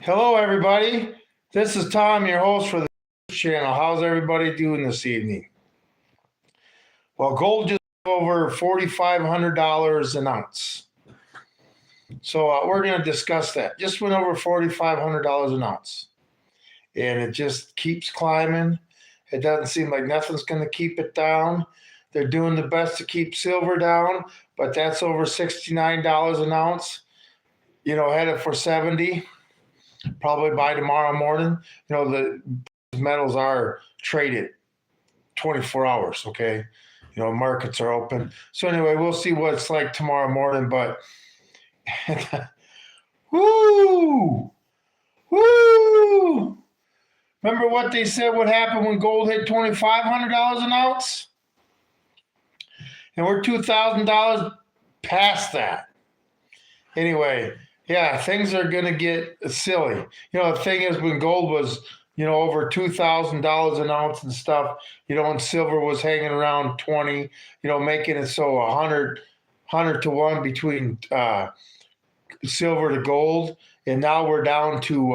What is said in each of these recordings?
Hello, everybody. This is Tom, your host for the channel. How's everybody doing this evening? Well, gold just over $4,500 an ounce. So we're going to discuss that. Just went over $4,500 an ounce. And it just keeps climbing. It doesn't seem like nothing's going to keep it down. They're doing the best to keep silver down, but that's over $69 an ounce. Headed for 70 probably by tomorrow morning. The metals are traded 24 hours, okay? Markets are open. So anyway, we'll see what it's like tomorrow morning, but woo! Woo! Remember what they said would happen when gold hit $2,500 an ounce? And we're $2,000 past that. Anyway, yeah, things are going to get silly. The thing is, when gold was, over $2,000 an ounce and stuff, and silver was hanging around 20, making it so 100 to 1 between silver to gold. And now we're down to,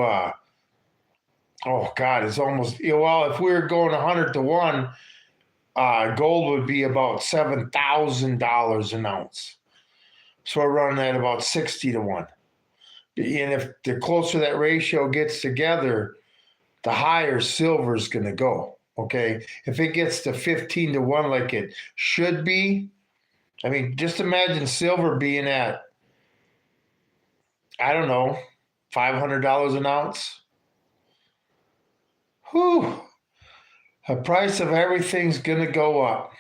oh God, it's almost, if we were going 100 to 1, gold would be about $7,000 an ounce. So we're running at about 60 to 1. And if the closer that ratio gets together, the higher silver is going to go. Okay. If it gets to 15 to 1 like it should be, I mean, just imagine silver being at, I don't know, $500 an ounce. Whew. The price of everything's going to go up.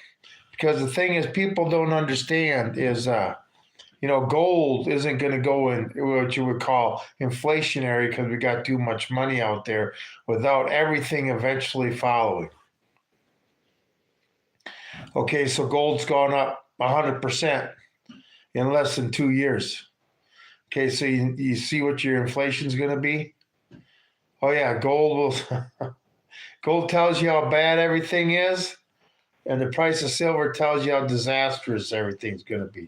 Because the thing is, people don't understand is, gold isn't going to go in what you would call inflationary because we got too much money out there without everything eventually following. Okay, so gold's gone up 100% in less than 2 years. Okay, so you see what your inflation's going to be? Oh yeah, gold tells you how bad everything is, and the price of silver tells you how disastrous everything's going to be.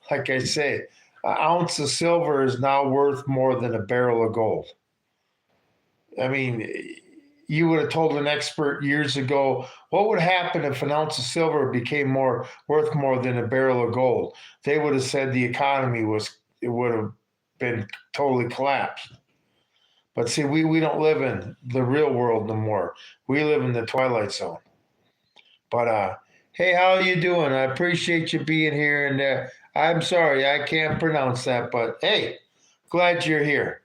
Like I say, an ounce of silver is now worth more than a barrel of gold. I mean, you would have told an expert years ago, what would happen if an ounce of silver became worth more than a barrel of gold? They would have said the economy would have been totally collapsed. But see, we don't live in the real world no more. We live in the twilight zone. But hey, how are you doing? I appreciate you being here, and I'm sorry I can't pronounce that, but hey, glad you're here.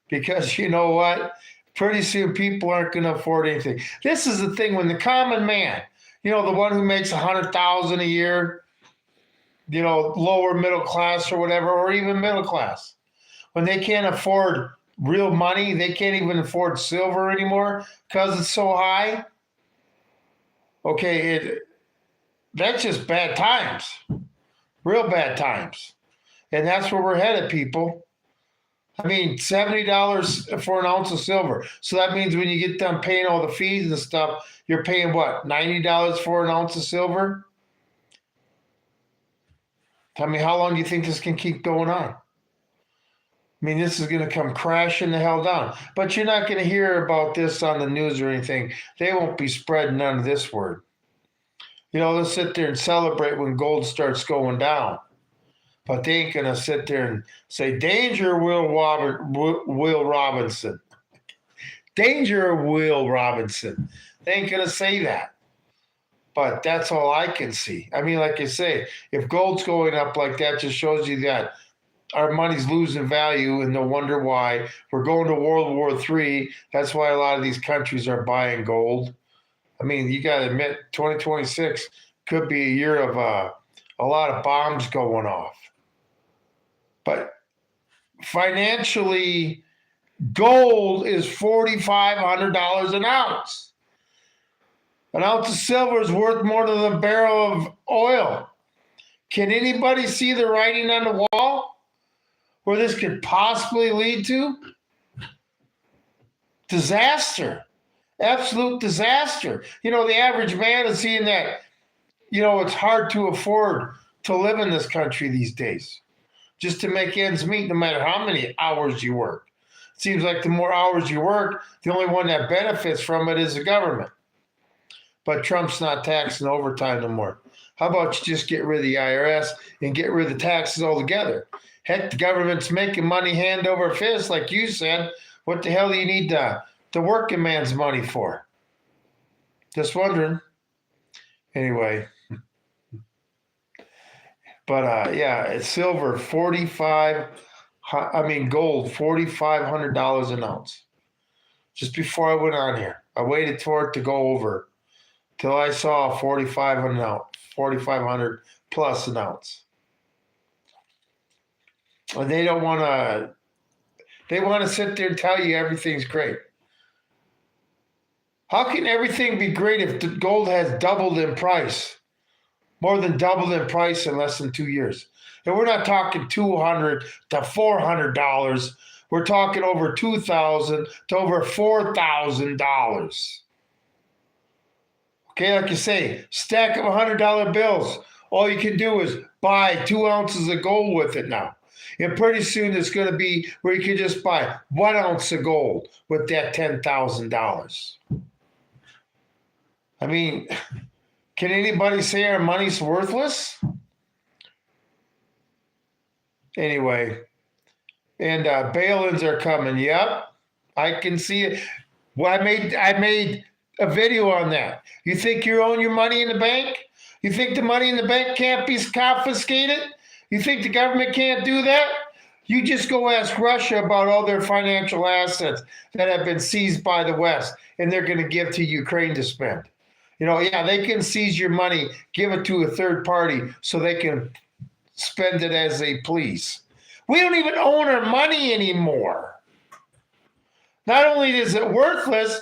Because you know what? Pretty soon people aren't going to afford anything. This is the thing when the common man, the one who makes $100,000 a year, lower middle class or whatever, or even middle class, when they can't afford real money, they can't even afford silver anymore because it's so high. Okay, that's just bad times. Real bad times. And that's where we're headed, people. I mean, $70 for an ounce of silver. So that means when you get done paying all the fees and stuff, you're paying what, $90 for an ounce of silver? Tell me, how long do you think this can keep going on? I mean, this is going to come crashing the hell down. But you're not going to hear about this on the news or anything. They won't be spreading none of this word. They'll sit there and celebrate when gold starts going down. But they ain't going to sit there and say, danger, Will Robinson. Danger, Will Robinson. They ain't going to say that. But that's all I can see. I mean, like I say, if gold's going up like that, just shows you that our money's losing value, and no wonder why. We're going to World War III. That's why a lot of these countries are buying gold. I mean, you got to admit, 2026 could be a year of a lot of bombs going off. But financially, gold is $4,500 an ounce. An ounce of silver is worth more than a barrel of oil. Can anybody see the writing on the wall where this could possibly lead to? Disaster. Absolute disaster. The average man is seeing that, it's hard to afford to live in this country these days just to make ends meet, no matter how many hours you work. Seems like the more hours you work, the only one that benefits from it is the government. But Trump's not taxing overtime no more. How about you just get rid of the IRS and get rid of the taxes altogether? Heck, the government's making money hand over fist, like you said. What the hell do you need the working man's money for? Just wondering. Anyway. But yeah, it's silver, gold, $4,500 an ounce. Just before I went on here, I waited for it to go over till I saw 4,500 plus an ounce. And they don't want to. They want to sit there and tell you everything's great. How can everything be great if the gold has doubled in price? More than doubled in price in less than 2 years. And we're not talking $200 to $400. We're talking over $2,000 to over $4,000. Okay, like you say, stack of $100 bills. All you can do is buy 2 ounces of gold with it now. And pretty soon it's going to be where you can just buy 1 ounce of gold with that $10,000. I mean, can anybody say our money's worthless? Anyway, and bail-ins are coming. Yep, I can see it. Well, I made a video on that. You think you own your money in the bank? You think the money in the bank can't be confiscated? You think the government can't do that? You just go ask Russia about all their financial assets that have been seized by the West, and they're going to give to Ukraine to spend. You know, yeah, they can seize your money, give it to a third party so they can spend it as they please. We don't even own our money anymore. Not only is it worthless,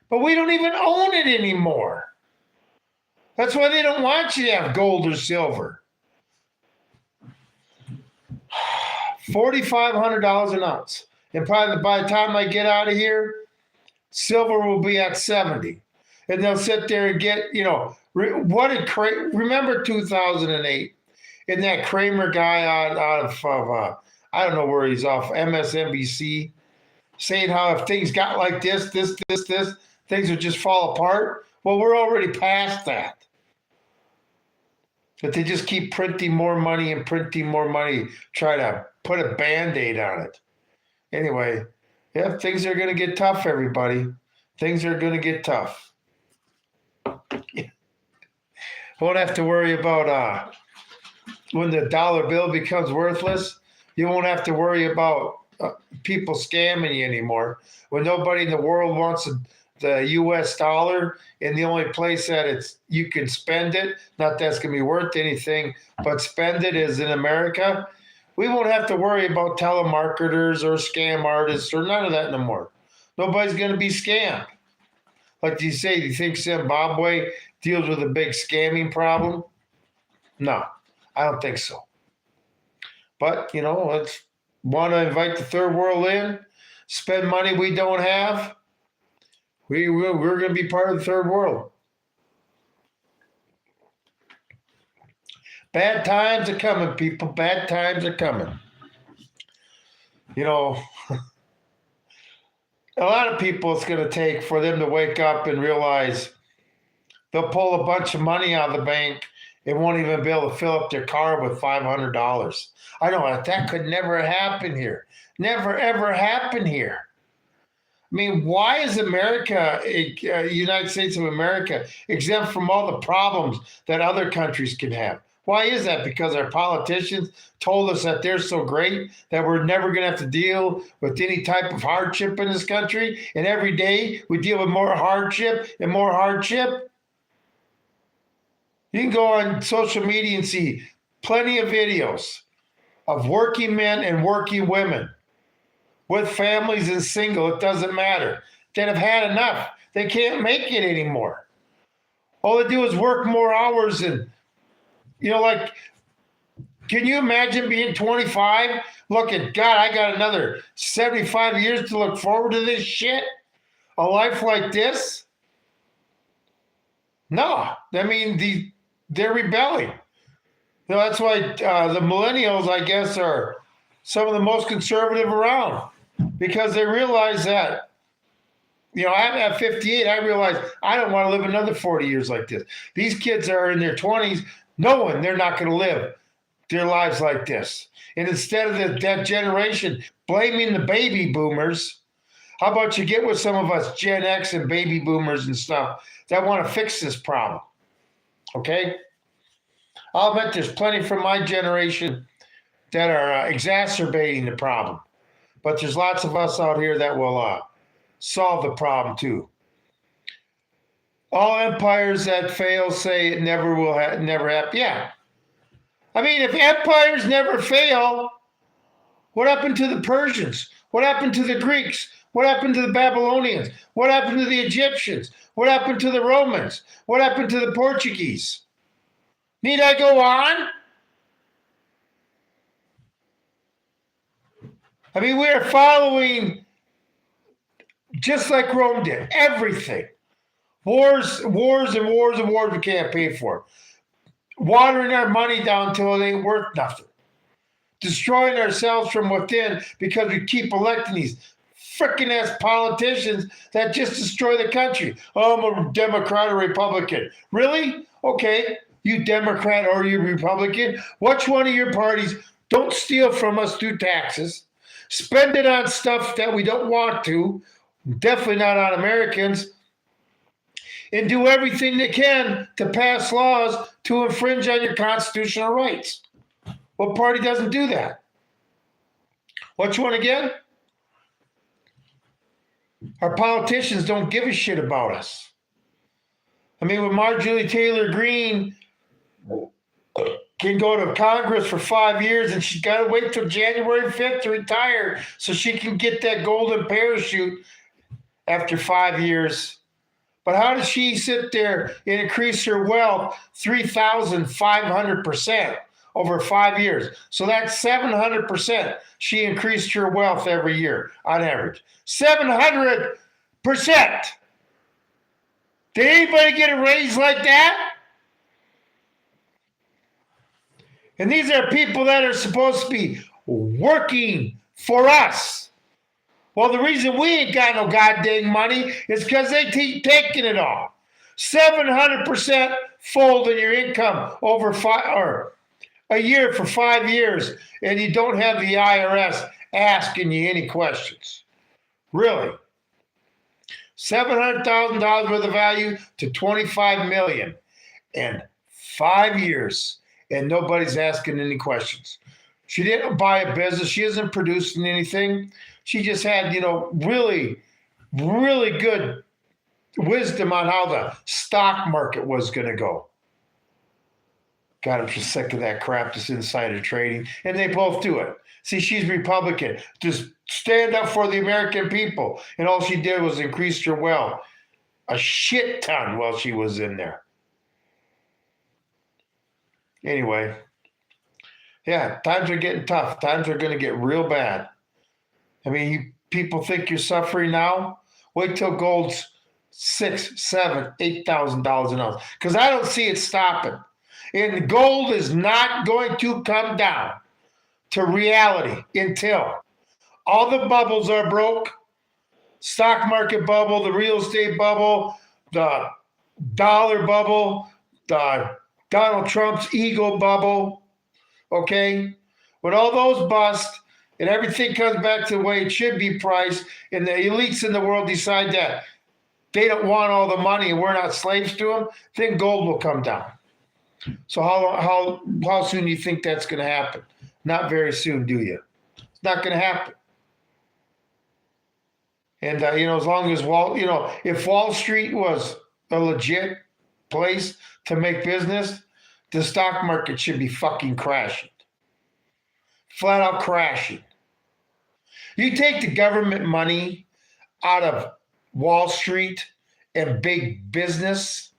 but we don't even own it anymore. That's why they don't want you to have gold or silver. $4,500 an ounce. And probably by the time I get out of here, silver will be at 70. And they'll sit there and get, you know, remember 2008? And that Kramer guy out of I don't know where he's off, MSNBC, saying how if things got like this, things would just fall apart. Well, we're already past that. But they just keep printing more money and printing more money, try to put a Band-Aid on it. Anyway, yeah, things are going to get tough, everybody. Things are going to get tough. Won't have to worry about when the dollar bill becomes worthless. You won't have to worry about people scamming you anymore. When nobody in the world wants the U.S. dollar, and the only place that you can spend it, not that's going to be worth anything, but spend it is in America. We won't have to worry about telemarketers or scam artists or none of that no more. Nobody's going to be scammed. Like you say, do you think Zimbabwe deals with a big scamming problem? No, I don't think so. But, you know, let's want to invite the third world in, spend money we don't have. We're going to be part of the third world. Bad times are coming, people. Bad times are coming. You know, a lot of people it's going to take for them to wake up and realize they'll pull a bunch of money out of the bank and won't even be able to fill up their car with $500. I know that could never happen here. Never, ever happen here. I mean, why is America, United States of America, exempt from all the problems that other countries can have? Why is that? Because our politicians told us that they're so great that we're never going to have to deal with any type of hardship in this country. And every day we deal with more hardship and more hardship. You can go on social media and see plenty of videos of working men and working women with families and single, it doesn't matter, that have had enough. They can't make it anymore. All they do is work more hours and, you know, like, can you imagine being 25? Looking, God, I got another 75 years to look forward to this shit? A life like this? No. I mean, they're rebelling. You know, that's why the millennials, I guess, are some of the most conservative around. because they realize that, I'm at 58. I realize I don't want to live another 40 years like this. These kids are in their 20s knowing they're not going to live their lives like this. And instead of that generation blaming the baby boomers, how about you get with some of us Gen X and baby boomers and stuff that want to fix this problem? Okay? I'll admit there's plenty from my generation that are exacerbating the problem. But there's lots of us out here that will solve the problem too. All empires that fail say it never will never happen. Yeah. I mean, if empires never fail, what happened to the Persians? What happened to the Greeks? What happened to the Babylonians? What happened to the Egyptians? What happened to the Romans? What happened to the Portuguese? Need I go on? I mean, we are following, just like Rome did, everything. Wars and wars and wars we can't pay for. Watering our money down until it ain't worth nothing. Destroying ourselves from within because we keep electing these frickin' ass politicians that just destroy the country. Oh, I'm a Democrat or Republican. Really? Okay, you Democrat or you Republican. Which one of your parties don't steal from us through taxes? Spend it on stuff that we don't want to, definitely not on Americans, and do everything they can to pass laws to infringe on your constitutional rights. What party doesn't do that? Which one again? Our politicians don't give a shit about us. I mean, when Marjorie Taylor Greene can go to Congress for 5 years and she's got to wait till January 5th to retire so she can get that golden parachute after 5 years. But how does she sit there and increase her wealth 3,500% over 5 years? So that's 700%. She increased her wealth every year on average. 700%. Did anybody get a raise like that? And these are people that are supposed to be working for us. Well, the reason we ain't got no goddamn money is because they keep taking it all. 700% fold in your income over a year for 5 years, and you don't have the IRS asking you any questions. Really? $700,000 worth of value to $25 million in 5 years, and nobody's asking any questions. She didn't buy a business. She isn't producing anything. She just had, really, really good wisdom on how the stock market was going to go. God, I'm just sick of that crap, this insider trading. And they both do it. See, she's Republican. Just stand up for the American people. And all she did was increase her wealth a shit ton while she was in there. Anyway, yeah, times are getting tough. Times are going to get real bad. I mean, people think you're suffering now. Wait till gold's $6,000, $7,000, $8,000 an ounce, because I don't see it stopping. And gold is not going to come down to reality until all the bubbles are broke. Stock market bubble, the real estate bubble, the dollar bubble, the Donald Trump's ego bubble. Okay? When all those bust and everything comes back to the way it should be priced, and the elites in the world decide that they don't want all the money and we're not slaves to them, then gold will come down. So how soon do you think that's going to happen? Not very soon, do you? It's not going to happen. And as long as if Wall Street was a legit place to make business, the stock market should be fucking crashing. Flat out crashing. You take the government money out of Wall Street and big business,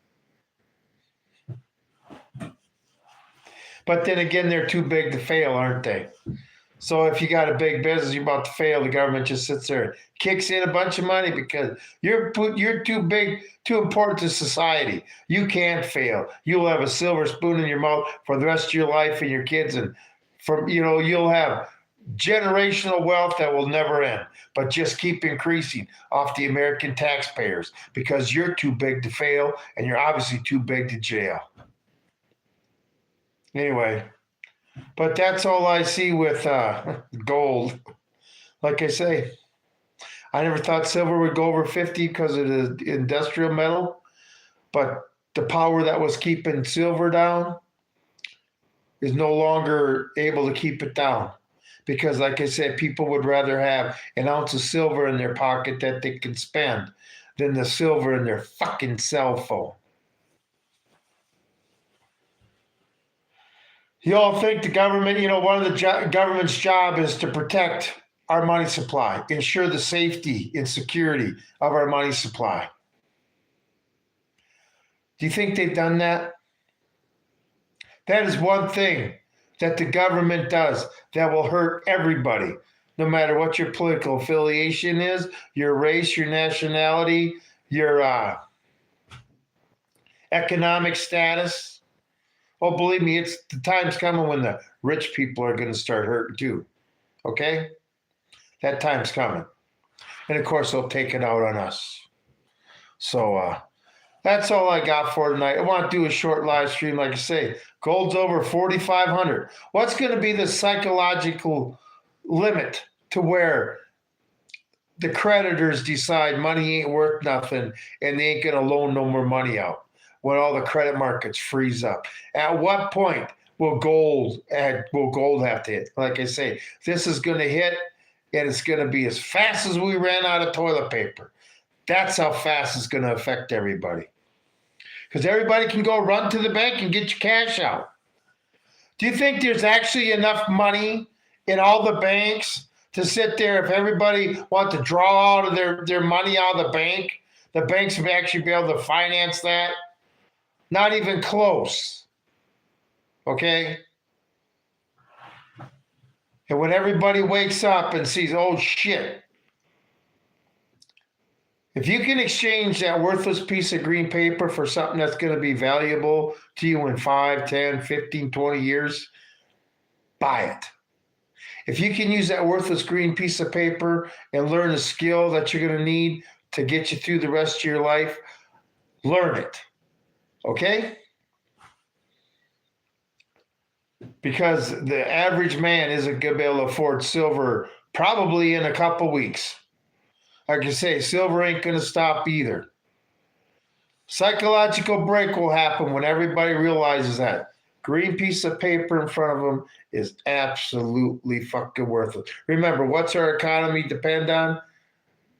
but then again, they're too big to fail, aren't they? So if you got a big business, you're about to fail, the government just sits there and kicks in a bunch of money because you're too big, too important to society. You can't fail. You'll have a silver spoon in your mouth for the rest of your life and your kids, and you'll have generational wealth that will never end, but just keep increasing off the American taxpayers because you're too big to fail and you're obviously too big to jail. Anyway, but that's all I see with gold. Like I say, I never thought silver would go over 50 because of the industrial metal, but the power that was keeping silver down is no longer able to keep it down. Because, like I said, people would rather have an ounce of silver in their pocket that they can spend than the silver in their fucking cell phone. You all think the government, one of the government's job is to protect our money supply, ensure the safety and security of our money supply. Do you think they've done that? That is one thing that the government does that will hurt everybody, no matter what your political affiliation is, your race, your nationality, your economic status. Oh, believe me, it's the time's coming when the rich people are going to start hurting too. Okay? That time's coming. And of course, they'll take it out on us. So that's all I got for tonight. I want to do a short live stream. Like I say, gold's over 4,500. What's going to be the psychological limit to where the creditors decide money ain't worth nothing and they ain't going to loan no more money out when all the credit markets freeze up? At what point will gold have to hit? Like I say, this is going to hit, and it's going to be as fast as we ran out of toilet paper. That's how fast it's going to affect everybody. Because everybody can go run to the bank and get your cash out. Do you think there's actually enough money in all the banks to sit there if everybody wants to draw out of their money out of the banks would actually be able to finance that? Not even close. Okay? And when everybody wakes up and sees, oh shit, if you can exchange that worthless piece of green paper for something that's going to be valuable to you in 5, 10, 15, 20 years, buy it. If you can use that worthless green piece of paper and learn a skill that you're going to need to get you through the rest of your life, learn it. Okay? Because the average man isn't going to be able to afford silver probably in a couple weeks. Like I say, silver ain't going to stop either. Psychological break will happen when everybody realizes that green piece of paper in front of them is absolutely fucking worthless. Remember, what's our economy depend on?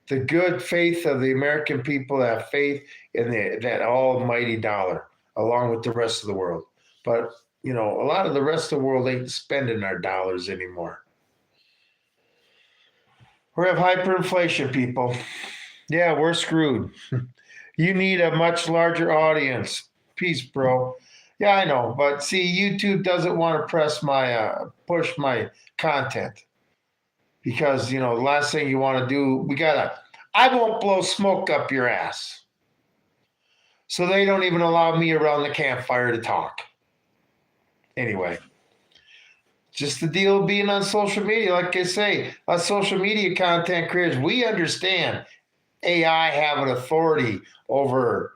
The good faith of the American people that have faith in that almighty dollar, along with the rest of the world. But, a lot of the rest of the world ain't spending our dollars anymore. We have hyperinflation, people. Yeah, we're screwed. You need a much larger audience. Peace, bro. Yeah, I know. But see, YouTube doesn't want to push my content. Because, the last thing you want to do, I won't blow smoke up your ass. So they don't even allow me around the campfire to talk. Anyway. Just the deal of being on social media. Like I say, us social media content creators, we understand AI have an authority over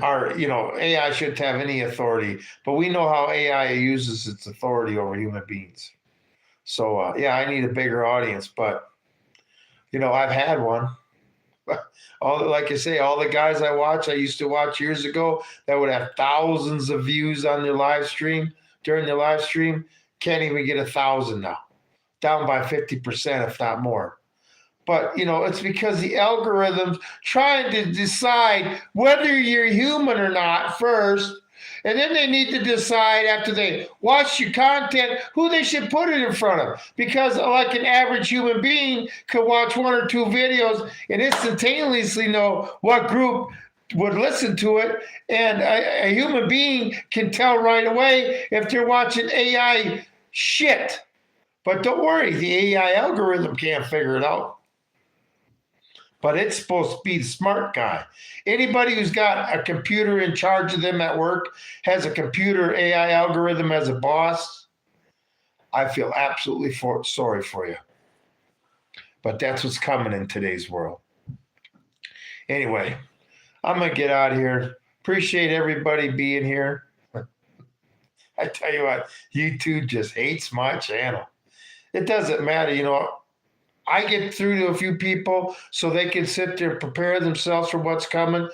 AI shouldn't have any authority, but we know how AI uses its authority over human beings. So, I need a bigger audience, but, I've had one. Like I say, all the guys I used to watch years ago that would have thousands of views on their live stream, during their live stream, can't even get 1,000 now, down by 50%, if not more. But, it's because the algorithm's trying to decide whether you're human or not first, and then they need to decide after they watch your content who they should put it in front of. Because like an average human being could watch 1 or 2 videos and instantaneously know what group would listen to it, and a human being can tell right away if they're watching AI shit. But don't worry, the AI algorithm can't figure it out. But it's supposed to be the smart guy. Anybody who's got a computer in charge of them at work, has a computer AI algorithm as a boss, I feel absolutely sorry for you. But that's what's coming in today's world. Anyway, I'm going to get out of here. Appreciate everybody being here. I tell you what, YouTube just hates my channel. It doesn't matter. I get through to a few people so they can sit there and prepare themselves for what's coming.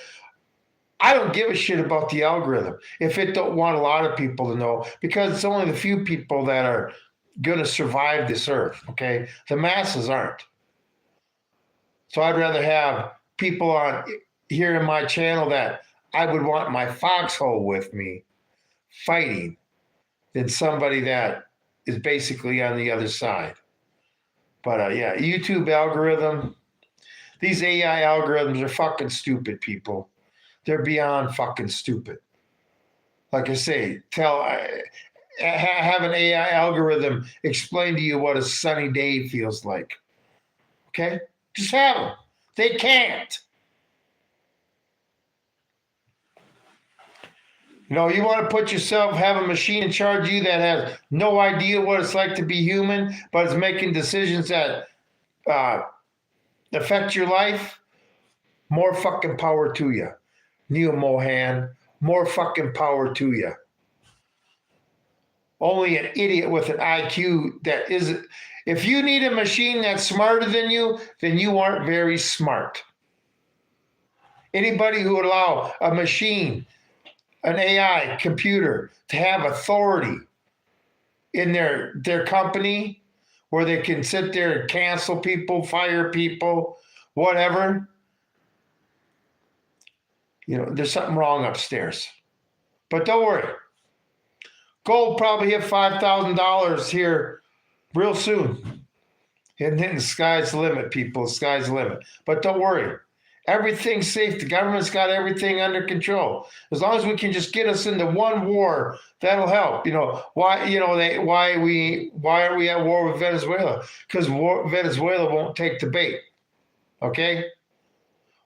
I don't give a shit about the algorithm if it don't want a lot of people to know, because it's only the few people that are going to survive this earth, okay? The masses aren't. So I'd rather have people on here in my channel that I would want my foxhole with me fighting than somebody that is basically on the other side. But yeah, YouTube algorithm, these AI algorithms are fucking stupid, people. They're beyond fucking stupid. Like I say, have an AI algorithm explain to you what a sunny day feels like. Okay? Just have them. They can't. You want to put yourself, have a machine in charge of you that has no idea what it's like to be human, but is making decisions that affect your life. More fucking power to you. Neil Mohan, more fucking power to you. Only an idiot with an IQ that isn't. If you need a machine that's smarter than you, then you aren't very smart. Anybody who would allow a machine, an AI computer, to have authority in their company where they can sit there and cancel people, fire people, whatever, there's something wrong upstairs. But don't worry. Gold probably hit $5,000 here real soon. And then the sky's the limit, people. The sky's the limit. But don't worry. Everything's safe. The government's got everything under control. As long as we can just get us into one war, that'll help. Why are we at war with Venezuela? Because Venezuela won't take the bait. Okay?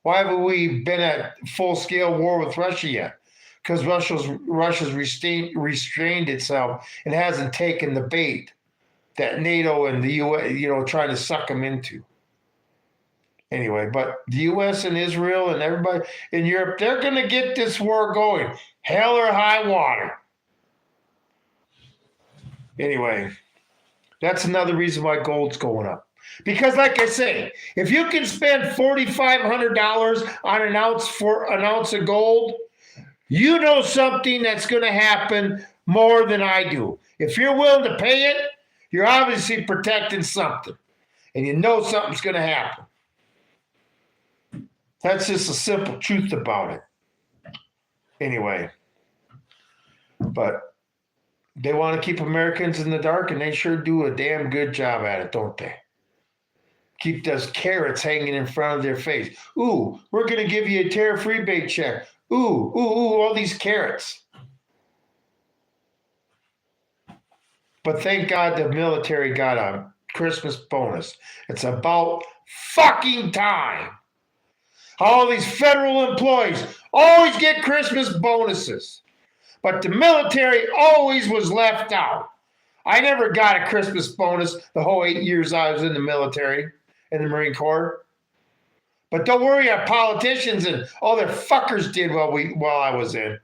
Why haven't we been at full-scale war with Russia yet? Because Russia's restrained itself and hasn't taken the bait that NATO and the U.S., trying to suck them into. Anyway, but the U.S. and Israel and everybody in Europe, they're going to get this war going. Hell or high water. Anyway, that's another reason why gold's going up. Because like I say, if you can spend $4,500 on an ounce of gold, you know something that's going to happen more than I do. If you're willing to pay it, you're obviously protecting something. And you know something's going to happen. That's just a simple truth about it. Anyway. But they want to keep Americans in the dark, and they sure do a damn good job at it, don't they? Keep those carrots hanging in front of their face. Ooh, we're going to give you a tariff rebate check. Ooh, all these carrots. But thank God the military got a Christmas bonus. It's about fucking time. All these federal employees always get Christmas bonuses. But the military always was left out. I never got a Christmas bonus the whole 8 years I was in the military, in the Marine Corps. But don't worry, our politicians and all their fuckers did while I was in.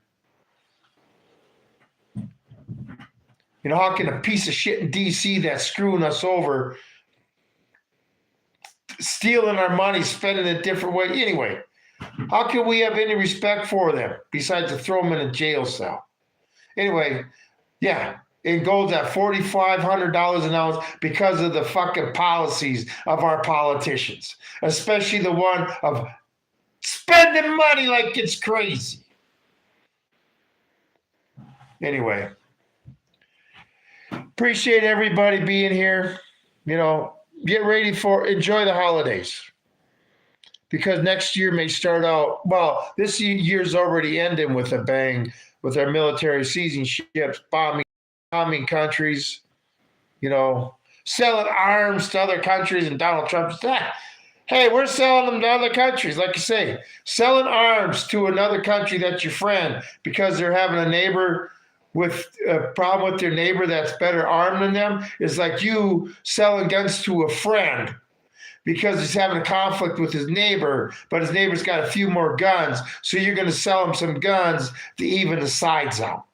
How can a piece of shit in D.C. that's screwing us over, stealing our money, spending it a different way? Anyway, how can we have any respect for them besides to throw them in a jail cell? Anyway, yeah, it goes at $4,500 an ounce because of the fucking policies of our politicians, especially the one of spending money like it's crazy. Anyway, appreciate everybody being here. Get ready enjoy the holidays. Because next year may start out, well, this year's already ending with a bang, with our military seizing ships, bombing countries, selling arms to other countries, and Donald Trump's hey, we're selling them to other countries. Like you say, selling arms to another country that's your friend because they're having a neighbor with a problem with their neighbor that's better armed than them is like you selling guns to a friend because he's having a conflict with his neighbor, but his neighbor's got a few more guns, so you're going to sell him some guns to even the sides out.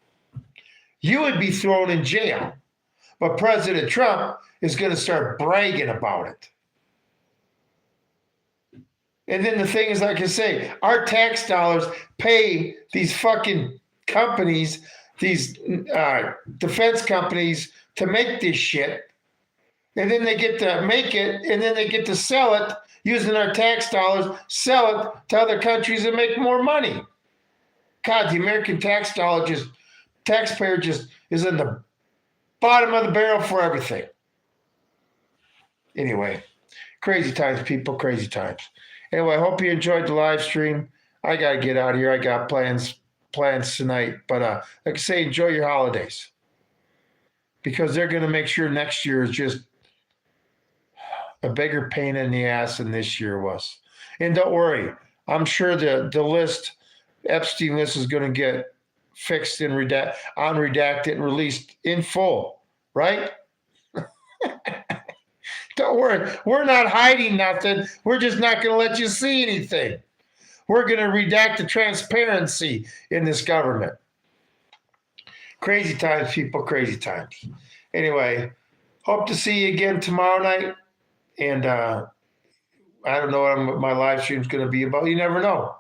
You would be thrown in jail, but President Trump is going to start bragging about it. And then the thing is, like I say, our tax dollars pay these fucking companies, these defense companies, to make this shit. And then they get to make it, and then they get to sell it using our tax dollars, sell it to other countries and make more money. God, the American taxpayer just is in the bottom of the barrel for everything. Anyway, crazy times, people, crazy times. Anyway, I hope you enjoyed the live stream. I got to get out of here. I got plans tonight. But like I say, enjoy your holidays. Because they're going to make sure next year is just a bigger pain in the ass than this year was. And don't worry, I'm sure the Epstein list is going to get fixed and unredacted and released in full, right? Don't worry, we're not hiding nothing. We're just not going to let you see anything. We're going to redact the transparency in this government. Crazy times, people, crazy times. Anyway, hope to see you again tomorrow night. And I don't know what my live stream is going to be about. You never know,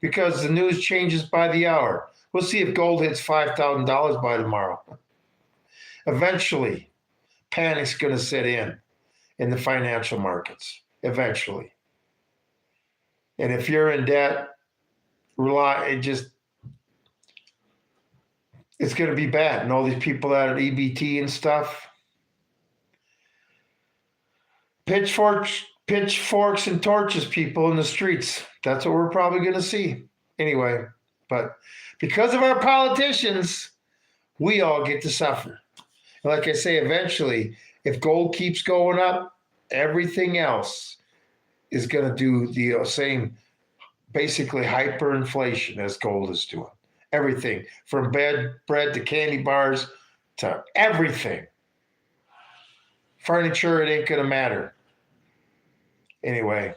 because the news changes by the hour. We'll see if gold hits $5,000 by tomorrow. Eventually, panic's going to set in the financial markets. Eventually. And if you're in debt, it's going to be bad. And all these people out at EBT and stuff, pitchforks and torches, people in the streets. That's what we're probably going to see. Anyway, but because of our politicians, we all get to suffer. And like I say, eventually, if gold keeps going up, everything else is going to do the same, basically hyperinflation as gold is doing. Everything from bread to candy bars to everything. Furniture, it ain't going to matter. Anyway,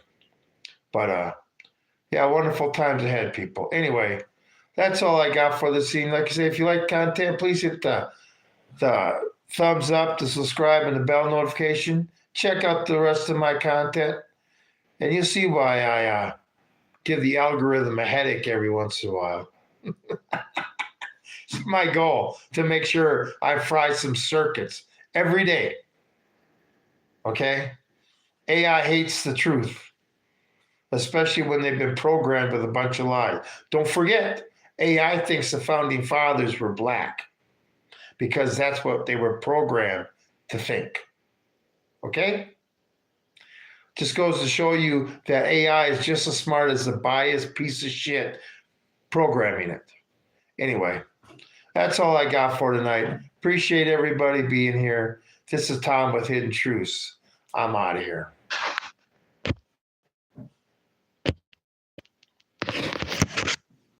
but yeah, wonderful times ahead, people. Anyway, that's all I got for this evening. Like I say, if you like content, please hit the thumbs up, the subscribe, and the bell notification. Check out the rest of my content, and you'll see why I give the algorithm a headache every once in a while. It's my goal to make sure I fry some circuits every day. Okay? AI hates the truth, especially when they've been programmed with a bunch of lies. Don't forget, AI thinks the founding fathers were black because that's what they were programmed to think. Okay? Just goes to show you that AI is just as smart as the biased piece of shit programming it. Anyway, that's all I got for tonight. Appreciate everybody being here. This is Tom with Hidden Truths. I'm out of here.